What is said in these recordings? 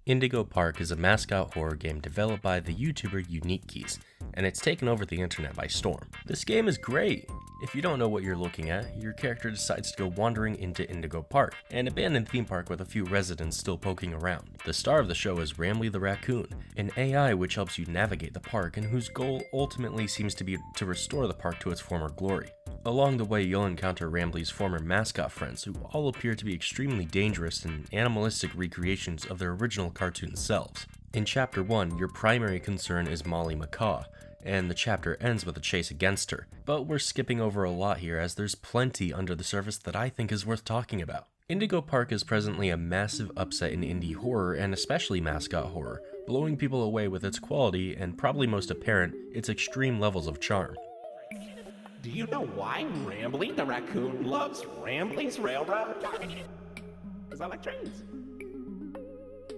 Indigo Park is a mascot horror game developed by the YouTuber Unique Keys, and it's taken over the internet by storm. This game is great! If you don't know what you're looking at, your character decides to go wandering into Indigo Park, an abandoned theme park with a few residents still poking around. The star of the show is RAMBLEY the raccoon, an AI which helps you navigate the park and whose goal ultimately seems to be to restore the park to its former glory. Along the way, you'll encounter RAMBLEY's former mascot friends, who all appear to be extremely dangerous and animalistic recreations of their original cartoon selves. In Chapter 1, your primary concern is Molly Macau, and the chapter ends with a chase against her, but we're skipping over a lot here as there's plenty under the surface that I think is worth talking about. Indigo Park is presently a massive upset in indie horror and especially mascot horror, blowing people away with its quality and, probably most apparent, its extreme levels of charm. Do you know why RAMBLEY the raccoon loves RAMBLEY's railroad? Because I like trains.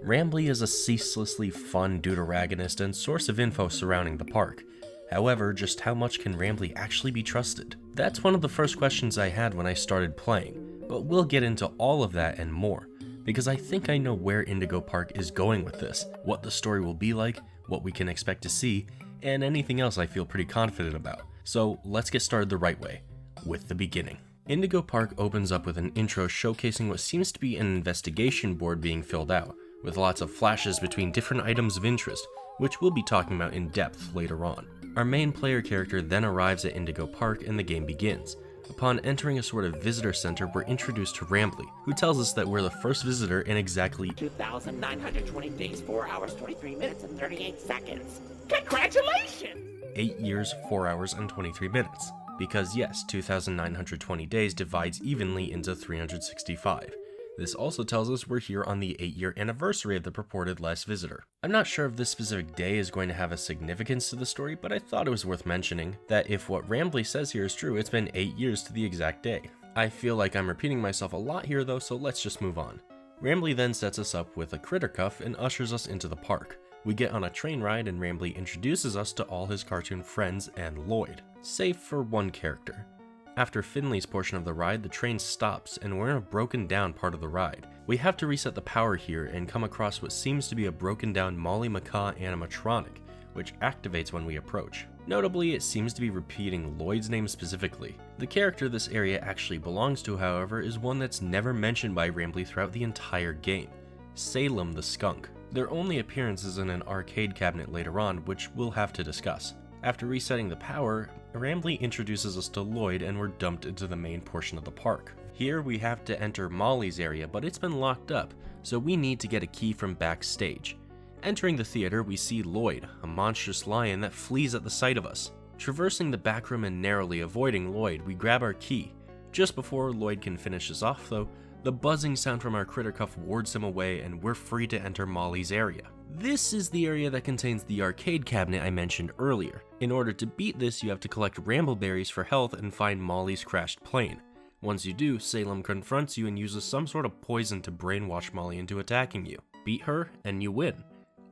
RAMBLEY is a ceaselessly fun deuteragonist and source of info surrounding the park. However, just how much can RAMBLEY actually be trusted? That's one of the first questions I had when I started playing, but we'll get into all of that and more, because I think I know where Indigo Park is going with this, what the story will be like, what we can expect to see, and anything else I feel pretty confident about. So let's get started the right way, with the beginning. Indigo Park opens up with an intro showcasing what seems to be an investigation board being filled out, with lots of flashes between different items of interest, which we'll be talking about in depth later on. Our main player character then arrives at Indigo Park and the game begins. Upon entering a sort of visitor center, we're introduced to RAMBLEY, who tells us that we're the first visitor in exactly 2,920 days, 4 hours, 23 minutes, and 38 seconds. Congratulations! 8 years, 4 hours, and 23 minutes. Because yes, 2,920 days divides evenly into 365. This also tells us we're here on the 8-year anniversary of the purported last visitor. I'm not sure if this specific day is going to have a significance to the story, but I thought it was worth mentioning that if what RAMBLEY says here is true, it's been 8 years to the exact day. I feel like I'm repeating myself a lot here though, so let's just move on. RAMBLEY then sets us up with a critter cuff and ushers us into the park. We get on a train ride and RAMBLEY introduces us to all his cartoon friends and Lloyd, save for one character. After Finley's portion of the ride, the train stops and we're in a broken down part of the ride. We have to reset the power here and come across what seems to be a broken down Molly Macau animatronic, which activates when we approach. Notably, it seems to be repeating Lloyd's name specifically. The character this area actually belongs to, however, is one that's never mentioned by RAMBLEY throughout the entire game, Salem the skunk. Their only appearance is in an arcade cabinet later on, which we'll have to discuss. After resetting the power, RAMBLEY introduces us to Lloyd and we're dumped into the main portion of the park. Here we have to enter Molly's area, but it's been locked up, so we need to get a key from backstage. Entering the theater, we see Lloyd, a monstrous lion that flees at the sight of us. Traversing the back room and narrowly avoiding Lloyd, we grab our key. Just before Lloyd can finish us off though, the buzzing sound from our critter cuff wards him away and we're free to enter Molly's area. This is the area that contains the arcade cabinet I mentioned earlier. In order to beat this, you have to collect rambleberries for health and find Molly's crashed plane. Once you do, Salem confronts you and uses some sort of poison to brainwash Molly into attacking you. Beat her, and you win.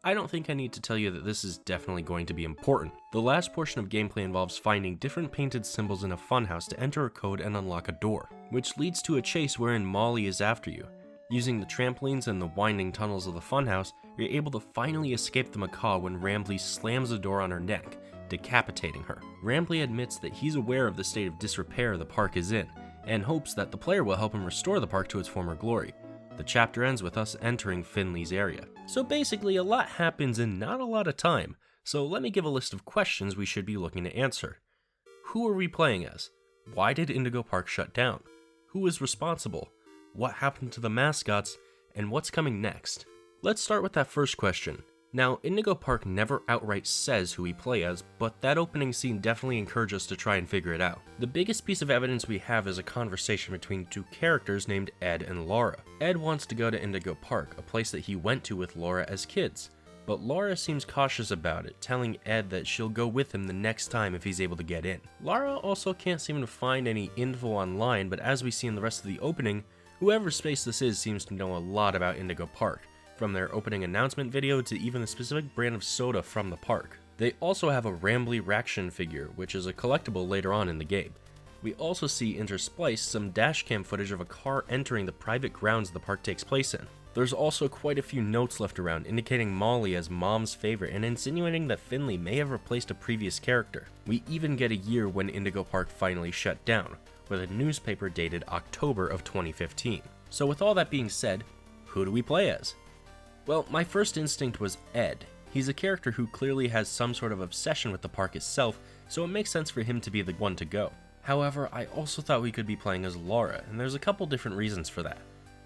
I don't think I need to tell you that this is definitely going to be important. The last portion of gameplay involves finding different painted symbols in a funhouse to enter a code and unlock a door, which leads to a chase wherein Molly is after you. Using the trampolines and the winding tunnels of the funhouse, you're able to finally escape the Macau when RAMBLEY slams a door on her neck, decapitating her. RAMBLEY admits that he's aware of the state of disrepair the park is in, and hopes that the player will help him restore the park to its former glory. The chapter ends with us entering Finley's area. So basically a lot happens in not a lot of time, so let me give a list of questions we should be looking to answer. Who are we playing as? Why did Indigo Park shut down? Who is responsible? What happened to the mascots? And what's coming next? Let's start with that first question. Now, Indigo Park never outright says who we play as, but that opening scene definitely encouraged us to try and figure it out. The biggest piece of evidence we have is a conversation between two characters named Ed and Laura. Ed wants to go to Indigo Park, a place that he went to with Laura as kids, but Laura seems cautious about it, telling Ed that she'll go with him the next time if he's able to get in. Laura also can't seem to find any info online, but as we see in the rest of the opening, whoever space this is seems to know a lot about Indigo Park, from their opening announcement video to even the specific brand of soda from the park. They also have a RAMBLEY Raction figure, which is a collectible later on in the game. We also see interspliced some dashcam footage of a car entering the private grounds the park takes place in. There's also quite a few notes left around indicating Molly as Mom's favorite and insinuating that Finley may have replaced a previous character. We even get a year when Indigo Park finally shut down, with a newspaper dated October of 2015. So with all that being said, who do we play as? Well, my first instinct was Ed. He's a character who clearly has some sort of obsession with the park itself, so it makes sense for him to be the one to go. However, I also thought we could be playing as Laura, and there's a couple different reasons for that.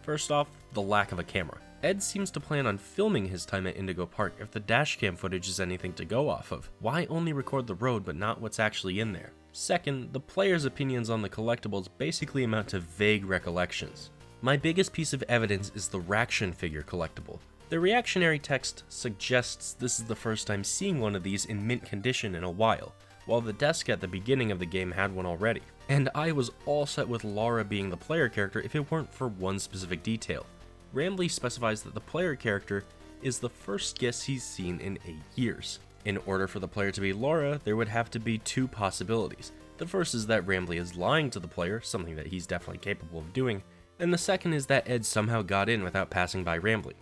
First off, the lack of a camera. Ed seems to plan on filming his time at Indigo Park if the dashcam footage is anything to go off of. Why only record the road but not what's actually in there? Second, the player's opinions on the collectibles basically amount to vague recollections. My biggest piece of evidence is the Raction figure collectible. The reactionary text suggests this is the first time seeing one of these in mint condition in a while, while the desk at the beginning of the game had one already. And I was all set with Laura being the player character if it weren't for one specific detail. RAMBLEY specifies that the player character is the first guest he's seen in 8 years. In order for the player to be Laura, there would have to be two possibilities. The first is that RAMBLEY is lying to the player, something that he's definitely capable of doing, and the second is that Ed somehow got in without passing by RAMBLEY.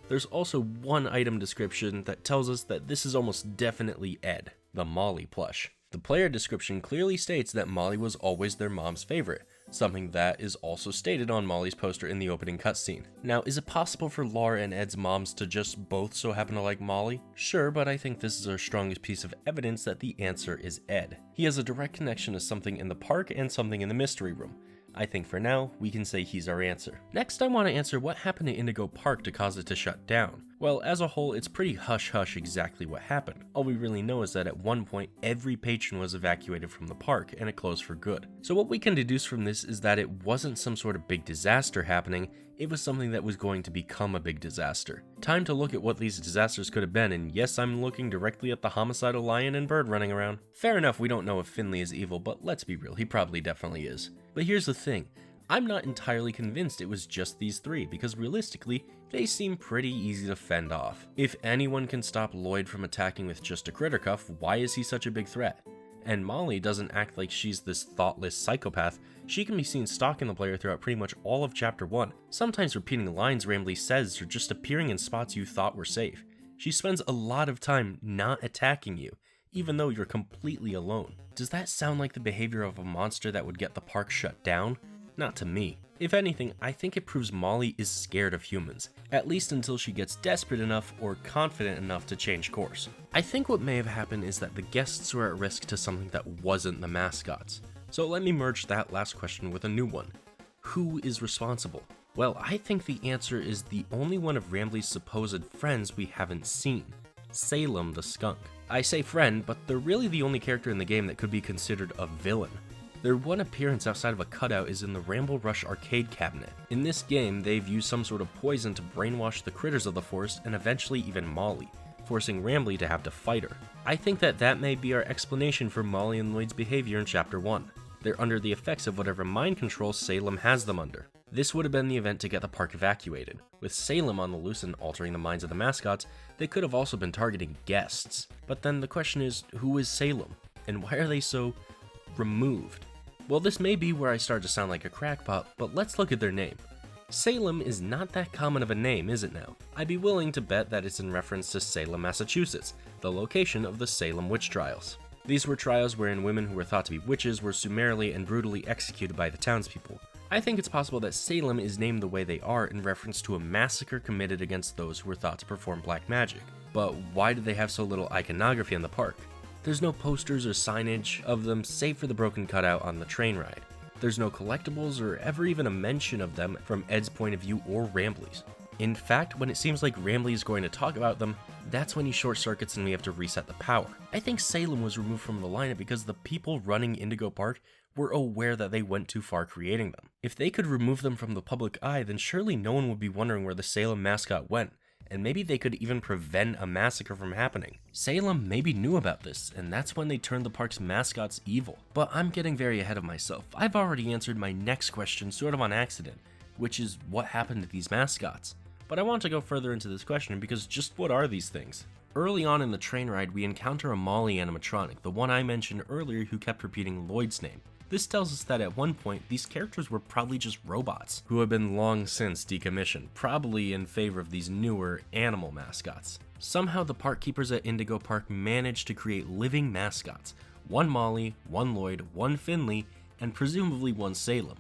There's also one item description that tells us that this is almost definitely Ed, the Molly plush. The player description clearly states that Molly was always their mom's favorite, something that is also stated on Molly's poster in the opening cutscene. Now, is it possible for Laura and Ed's moms to just both so happen to like Molly? Sure, but I think this is our strongest piece of evidence that the answer is Ed. He has a direct connection to something in the park and something in the mystery room. I think for now, we can say he's our answer. Next, I want to answer what happened to Indigo Park to cause it to shut down. Well, as a whole, it's pretty hush-hush exactly what happened. All we really know is that at one point, every patron was evacuated from the park, and it closed for good. So what we can deduce from this is that it wasn't some sort of big disaster happening, it was something that was going to become a big disaster. Time to look at what these disasters could have been, and yes, I'm looking directly at the homicidal lion and bird running around. Fair enough, we don't know if Finley is evil, but let's be real, he probably definitely is. But here's the thing, I'm not entirely convinced it was just these three, because realistically, they seem pretty easy to fend off. If anyone can stop Lloyd from attacking with just a critter cuff, why is he such a big threat? And Molly doesn't act like she's this thoughtless psychopath. She can be seen stalking the player throughout pretty much all of Chapter 1, sometimes repeating lines RAMBLEY says or just appearing in spots you thought were safe. She spends a lot of time not attacking you, even though you're completely alone. Does that sound like the behavior of a monster that would get the park shut down? Not to me. If anything, I think it proves Molly is scared of humans, at least until she gets desperate enough or confident enough to change course. I think what may have happened is that the guests were at risk to something that wasn't the mascots. So let me merge that last question with a new one. Who is responsible? Well, I think the answer is the only one of RAMBLEY's supposed friends we haven't seen, Salem the skunk. I say friend, but they're really the only character in the game that could be considered a villain. Their one appearance outside of a cutout is in the Ramble Rush arcade cabinet. In this game, they've used some sort of poison to brainwash the critters of the forest and eventually even Molly, forcing RAMBLEY to have to fight her. I think that may be our explanation for Molly and Lloyd's behavior in Chapter 1. They're under the effects of whatever mind control Salem has them under. This would have been the event to get the park evacuated. With Salem on the loose and altering the minds of the mascots, they could have also been targeting guests. But then the question is, who is Salem? And why are they so removed? Well, this may be where I start to sound like a crackpot, but let's look at their name. Salem is not that common of a name, is it now? I'd be willing to bet that it's in reference to Salem, Massachusetts, the location of the Salem witch trials. These were trials wherein women who were thought to be witches were summarily and brutally executed by the townspeople. I think it's possible that Salem is named the way they are in reference to a massacre committed against those who were thought to perform black magic. But why do they have so little iconography in the park? There's no posters or signage of them save for the broken cutout on the train ride. There's no collectibles or ever even a mention of them from Ed's point of view or RAMBLEY's. In fact, when it seems like RAMBLEY is going to talk about them, that's when he short circuits and we have to reset the power. I think Salem was removed from the lineup because the people running Indigo Park were aware that they went too far creating them. If they could remove them from the public eye, then surely no one would be wondering where the Salem mascot went, and maybe they could even prevent a massacre from happening. Salem maybe knew about this, and that's when they turned the park's mascots evil. But I'm getting very ahead of myself. I've already answered my next question sort of on accident, which is what happened to these mascots. But I want to go further into this question because just what are these things? Early on in the train ride, we encounter a Molly animatronic, the one I mentioned earlier who kept repeating Lloyd's name. This tells us that at one point, these characters were probably just robots, who have been long since decommissioned, probably in favor of these newer animal mascots. Somehow the park keepers at Indigo Park managed to create living mascots, one Molly, one Lloyd, one Finley, and presumably one Salem.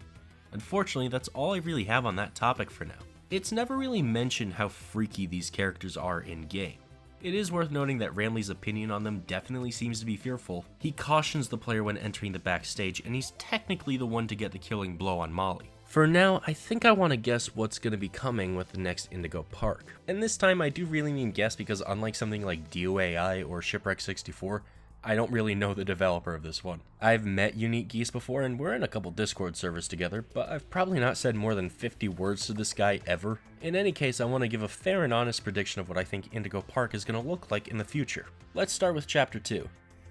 Unfortunately, that's all I really have on that topic for now. It's never really mentioned how freaky these characters are in-game. It is worth noting that RAMBLEY's opinion on them definitely seems to be fearful. He cautions the player when entering the backstage, and he's technically the one to get the killing blow on Molly. For now, I think I want to guess what's going to be coming with the next Indigo Park. And this time I do really mean guess because unlike something like DOAI or Shipwreck 64, I don't really know the developer of this one. I've met Unique Geese before and we're in a couple Discord servers together, but I've probably not said more than 50 words to this guy ever. In any case, I want to give a fair and honest prediction of what I think Indigo Park is going to look like in the future. Let's start with Chapter 2.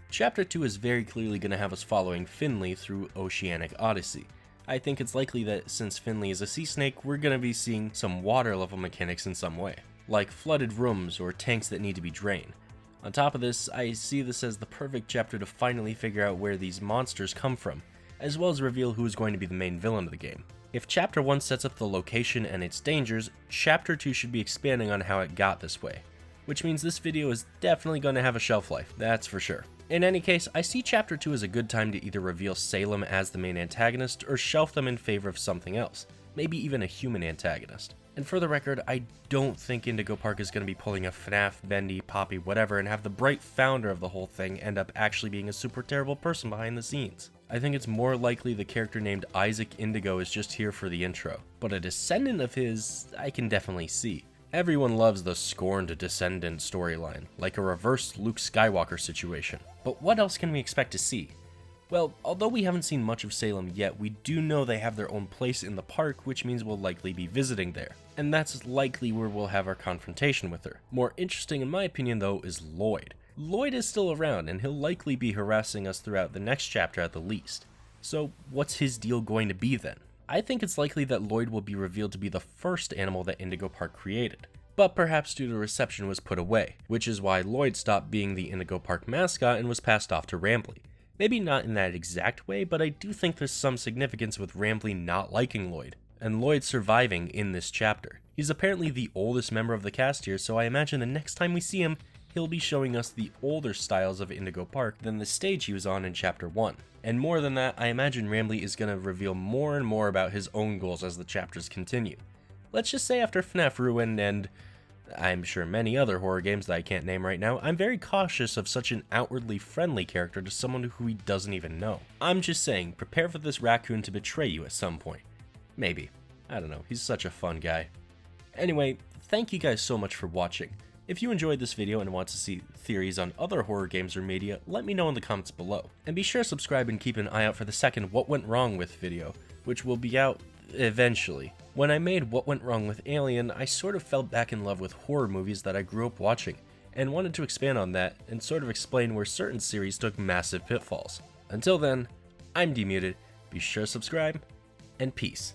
Chapter 2 is very clearly going to have us following Finley through Oceanic Odyssey. I think it's likely that since Finley is a sea snake, we're going to be seeing some water level mechanics in some way, like flooded rooms or tanks that need to be drained. On top of this, I see this as the perfect chapter to finally figure out where these monsters come from, as well as reveal who is going to be the main villain of the game. If Chapter 1 sets up the location and its dangers, Chapter 2 should be expanding on how it got this way, which means this video is definitely going to have a shelf life, that's for sure. In any case, I see Chapter 2 as a good time to either reveal Salem as the main antagonist or shelf them in favor of something else, maybe even a human antagonist. And for the record, I don't think Indigo Park is going to be pulling a FNAF, Bendy, Poppy, whatever, and have the bright founder of the whole thing end up actually being a super terrible person behind the scenes. I think it's more likely the character named Isaac Indigo is just here for the intro, but a descendant of his, I can definitely see. Everyone loves the scorned descendant storyline, like a reverse Luke Skywalker situation. But what else can we expect to see? Well, although we haven't seen much of Salem yet, we do know they have their own place in the park, which means we'll likely be visiting there. And that's likely where we'll have our confrontation with her. More interesting in my opinion though is Lloyd. Lloyd is still around and he'll likely be harassing us throughout the next chapter at the least. So what's his deal going to be then? I think it's likely that Lloyd will be revealed to be the first animal that Indigo Park created, but perhaps due to reception was put away, which is why Lloyd stopped being the Indigo Park mascot and was passed off to RAMBLEY. Maybe not in that exact way, but I do think there's some significance with RAMBLEY not liking Lloyd, and Lloyd surviving in this chapter. He's apparently the oldest member of the cast here, so I imagine the next time we see him, he'll be showing us the older styles of Indigo Park than the stage he was on in Chapter 1. And more than that, I imagine RAMBLEY is going to reveal more and more about his own goals as the chapters continue. Let's just say after FNAF Ruin and I'm sure many other horror games that I can't name right now, I'm very cautious of such an outwardly friendly character to someone who he doesn't even know. I'm just saying, prepare for this raccoon to betray you at some point. Maybe. I don't know, he's such a fun guy. Anyway, thank you guys so much for watching. If you enjoyed this video and want to see theories on other horror games or media, let me know in the comments below. And be sure to subscribe and keep an eye out for the second What Went Wrong With video, which will be out eventually. When I made What Went Wrong With Alien, I sort of fell back in love with horror movies that I grew up watching, and wanted to expand on that and sort of explain where certain series took massive pitfalls. Until then, I'm Demuted, be sure to subscribe, and peace.